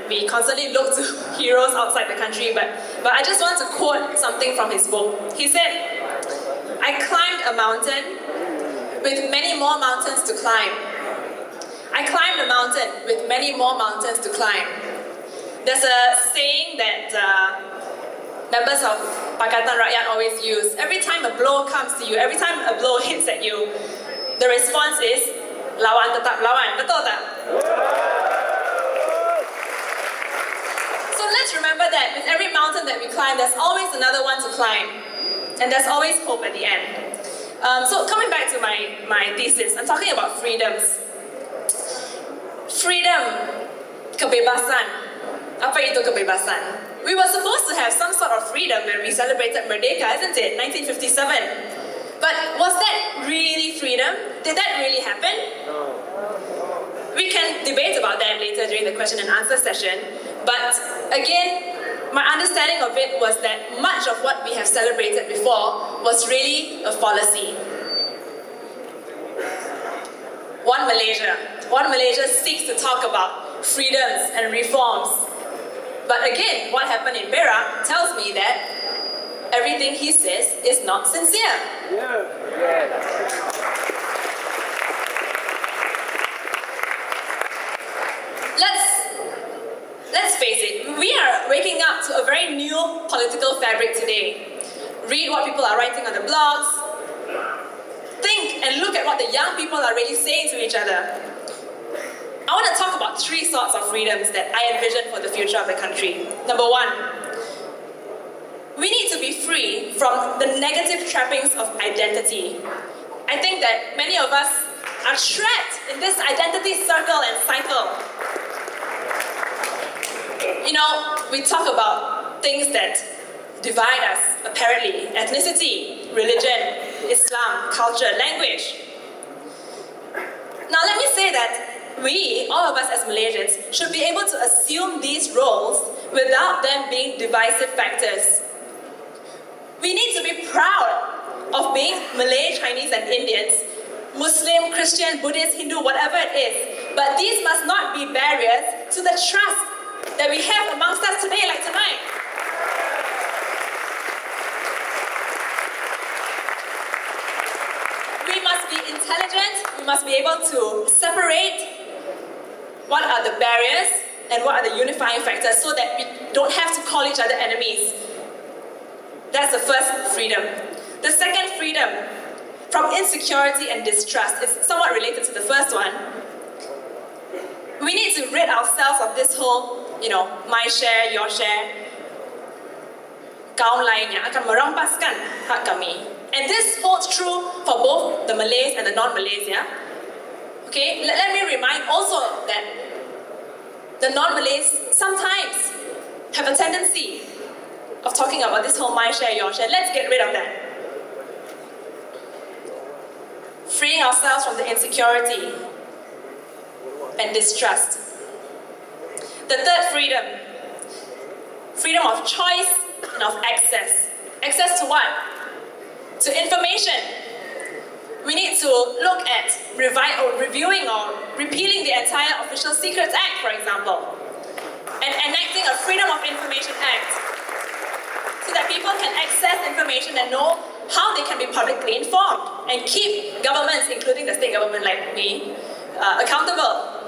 we constantly look to heroes outside the country, but I just want to quote something from his book. He said, "I climbed a mountain with many more mountains to climb. I climbed a mountain with many more mountains to climb." There's a saying that members of Pakatan Rakyat always use. Every time a blow comes to you, every time a blow hits at you, the response is, lawan tetap lawan. Betul tak? So let's remember that with every mountain that we climb, there's always another one to climb. And there's always hope at the end. So coming back to my thesis, I'm talking about freedoms. Freedom, kebebasan. Apa itu kebebasan? We were supposed to have some sort of freedom when we celebrated Merdeka, isn't it? 1957. But was that really freedom? Did that really happen? We can debate about that later during the question and answer session. But again, my understanding of it was that much of what we have celebrated before was really a fallacy. 1Malaysia. 1Malaysia seeks to talk about freedoms and reforms. But again, what happened in Perak tells me that everything he says is not sincere. Let's face it, we are waking up to a very new political fabric today. Read what people are writing on the blogs. Think and look at what the young people are really saying to each other. I want to talk about three sorts of freedoms that I envision for the future of the country. Number one, we need to be free from the negative trappings of identity. I think that many of us are trapped in this identity circle and cycle. You know, we talk about things that divide us, apparently. Ethnicity, religion, Islam, culture, language. Now let me say that we, all of us as Malaysians, should be able to assume these roles without them being divisive factors. We need to be proud of being Malay, Chinese and Indians, Muslim, Christian, Buddhist, Hindu, whatever it is. But these must not be barriers to the trust that we have amongst us today, like tonight. We must be intelligent, we must be able to separate what are the barriers and what are the unifying factors so that we don't have to call each other enemies. That's the first freedom. The second freedom, from insecurity and distrust, is somewhat related to the first one. We need to rid ourselves of this whole, my share, your share. Kaum lainnya akan merampaskan hak kami. And this holds true for both the Malays and the non-Malays, yeah? Okay, let me remind also that the non-Malays sometimes have a tendency of talking about this whole my share, your share. Let's get rid of that. Freeing ourselves from the insecurity and distrust. The third freedom, freedom of choice and of access. Access to what? To information. We need to look at reviewing or repealing the entire Official Secrets Act, for example, and enacting a Freedom of Information Act so that people can access information and know how they can be publicly informed and keep governments, including the state government like me, accountable.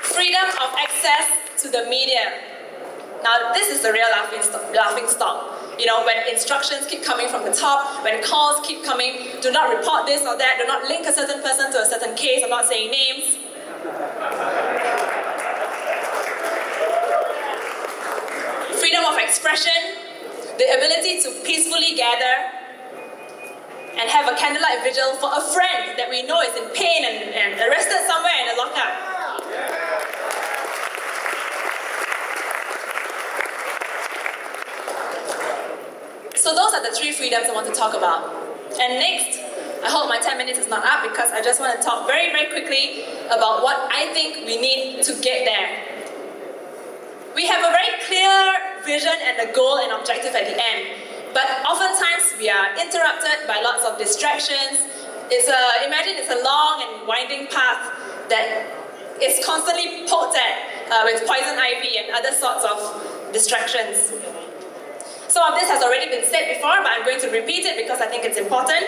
Freedom of access to the media. Now, this is the real laughing stock. When instructions keep coming from the top, when calls keep coming, do not report this or that, do not link a certain person to a certain case, I'm not saying names. Freedom of expression, the ability to peacefully gather and have a candlelight vigil for a friend that we know is in pain and arrested somewhere in a lockup. So those are the three freedoms I want to talk about. And next, I hope my 10 minutes is not up because I just want to talk very, very quickly about what I think we need to get there. We have a very clear vision and a goal and objective at the end, but oftentimes we are interrupted by lots of distractions. Imagine it's a long and winding path that is constantly poked at with poison ivy and other sorts of distractions. Some of this has already been said before, but I'm going to repeat it because I think it's important.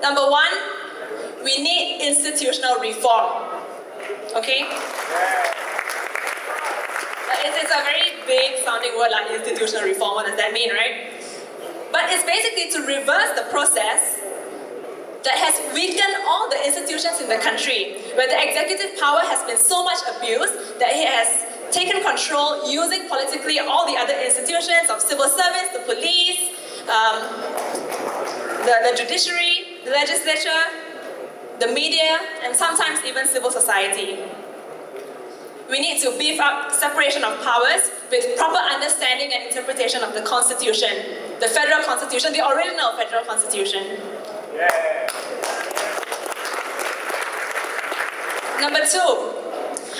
Number one, we need institutional reform. Okay? It's a very big sounding word like institutional reform. What does that mean, right? But it's basically to reverse the process that has weakened all the institutions in the country, where the executive power has been so much abused that it has taken control using politically all the other institutions of civil service, the police, the judiciary, the legislature, the media, and sometimes even civil society. We need to beef up separation of powers with proper understanding and interpretation of the Constitution, the Federal Constitution, the original Federal Constitution. Yeah. Number two,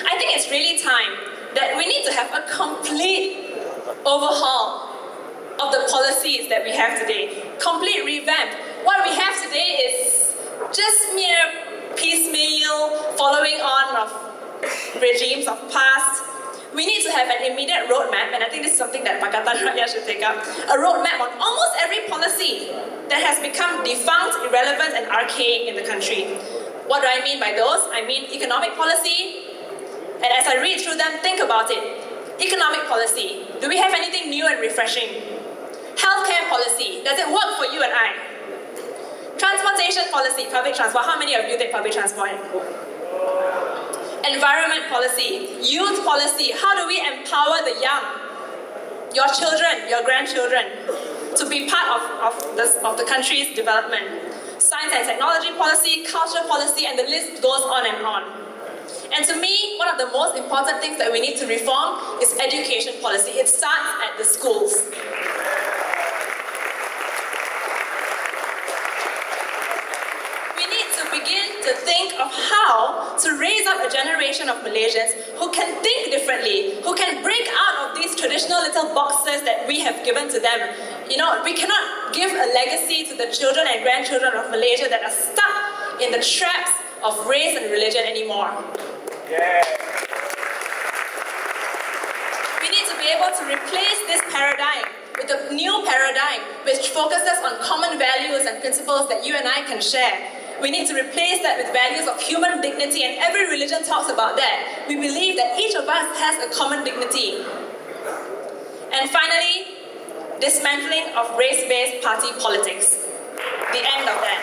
I think it's really time that we need to have a complete overhaul of the policies that we have today. Complete revamp. What we have today is just mere piecemeal following on of regimes of past. We need to have an immediate roadmap, and I think this is something that Pakatan Rakyat should take up. A roadmap on almost every policy that has become defunct, irrelevant, and archaic in the country. What do I mean by those? I mean economic policy, and as I read through them, think about it. Economic policy, do we have anything new and refreshing? Healthcare policy, does it work for you and I? Transportation policy, public transport, how many of you take public transport? Environment policy, youth policy, how do we empower the young, your children, your grandchildren, to be part of the country's development? Science and technology policy, culture policy, and the list goes on and on. And to me, one of the most important things that we need to reform is education policy. It starts at the schools. We need to begin to think of how to raise up a generation of Malaysians who can think differently, who can break out of these traditional little boxes that we have given to them. You know, we cannot give a legacy to the children and grandchildren of Malaysia that are stuck in the traps of race and religion anymore. Yeah. We need to be able to replace this paradigm with a new paradigm which focuses on common values and principles that you and I can share. We need to replace that with values of human dignity, and every religion talks about that. We believe that each of us has a common dignity. And finally, dismantling of race-based party politics. The end of that.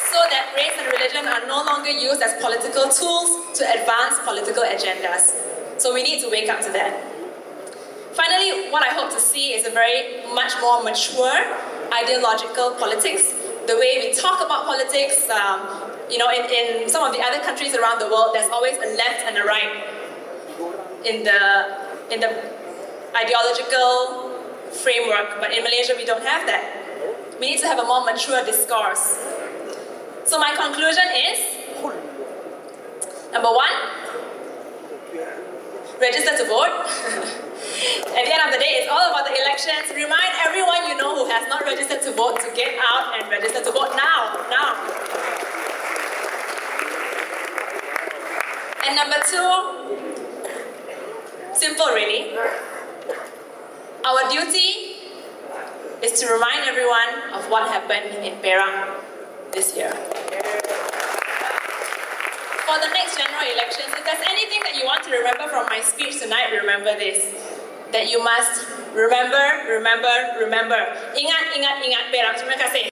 So that race and religion are no longer used as political tools to advance political agendas. So we need to wake up to that. Finally, what I hope to see is a much more mature ideological politics. The way we talk about politics, you know, in some of the other countries around the world, there's always a left and a right in the ideological framework, but in Malaysia we don't have that. We need to have a more mature discourse. So my conclusion is, number one, register to vote. At the end of the day, it's all about the elections. Remind everyone you know who has not registered to vote to get out and register to vote now. And number two, simple really. Our duty is to remind everyone of what happened in Perak this year. For the next general elections, if there's anything that you want to remember from my speech tonight, remember this. That you must remember. Ingat Perak. Terima kasih.